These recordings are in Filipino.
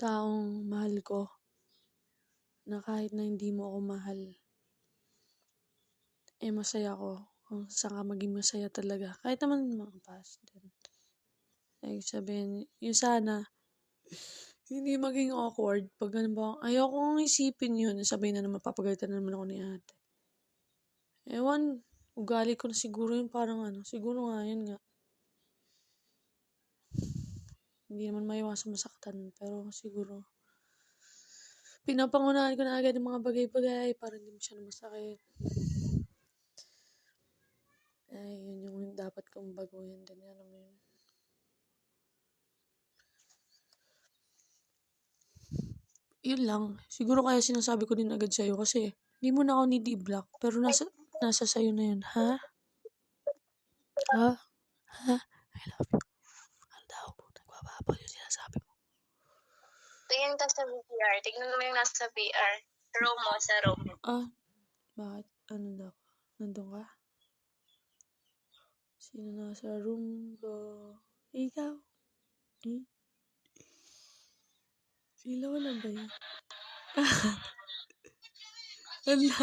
taong mahal ko na kahit na hindi mo ako mahal, masaya ako kung saan ka maging masaya talaga. Kahit naman mga past din. Like sabihin, yung sana, hindi maging awkward pag ganun ba, ayokong isipin yun, sabihin na naman, papagalitan na naman ako ni ate. Ewan, ugali ko na siguro yun, parang siguro nga yun nga. Hindi naman maiwasan masaktan, pero siguro, pinapangunahan ko na agad yung mga bagay-bagay para hindi masyadong masakit. Yun yung dapat kong baguhin din. Ano mo yun? Yun lang. Siguro kaya sinasabi ko din agad sa'yo kasi hindi mo na ako need i-block. Pero nasa sa'yo na yun. Ha? Ha? Ha? I love you. Ano daw? Nagbababol yung sinasabi mo. Tingin ka sa VR. Tignan mo yung nasa VR. Room mo, sa room. Bakit? Ano daw? Nandun ka? Sino nasa room ko? Ikaw? Sila wala ba yun? Wala.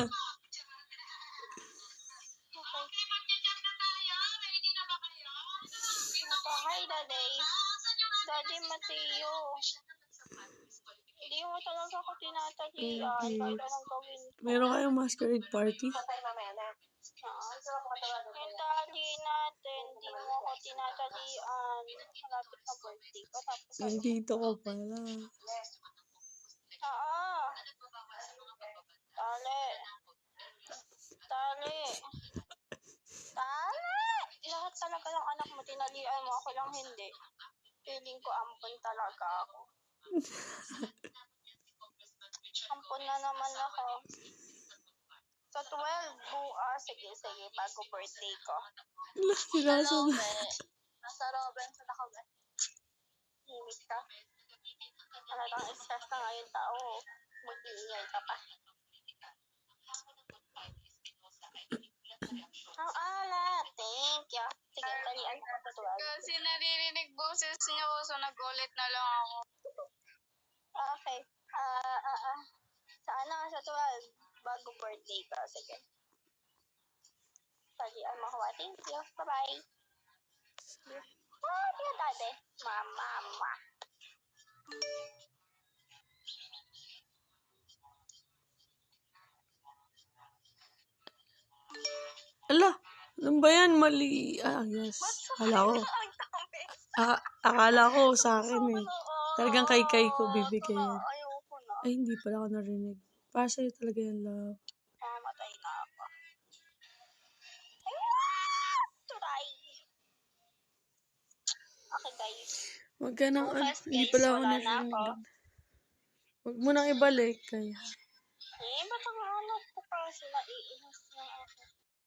Hi, Daddy. Daddy Mateo. Hindi mo talaga ako tinatalian. Kahit anong gawin ko. Meron kayong masquerade party? Yung tali natin, hindi mo ako tinatalian. Malapit na birthday ko. Tapos Nandito ko pala. Tali. Tali. Tali! Lahat talaga ng anak mo, tinalian mo. Ako lang hindi. Feeling ko ampon talaga ako. Ampon na naman ako. Sa 12, bukas. Sige, bago birthday ko. Sinasunod. Nasa Robinson ako ba? Himik ka. Talagang stress na nga yung tao. Mag-iingay ka pa. Ang alat. Thank you. Sige, talian ko sa 12. Kasi naririnig boses niyo, so nag-ulit na lang ako. Okay. Sa 12, bago birthday ko. Sige. Talian mo ko. Thank you. Bye-bye. Tingnan tate. Mama. Ala, ano ba yan? Mali. Yes. Akala ko sa akin eh. Talagang kay ko bibigay yan. Ayoko na. Ay, hindi pala ako narinig. Para sa'yo talaga yan, love. Mamatay na ako. Turay. Okay, guys. Wag ka nang, Bukas, hindi guys, pala ako wala na narinig. ako. Wag mo nang ibalik. Kaya. Ba't ang anak ko kasi naiinis na ako?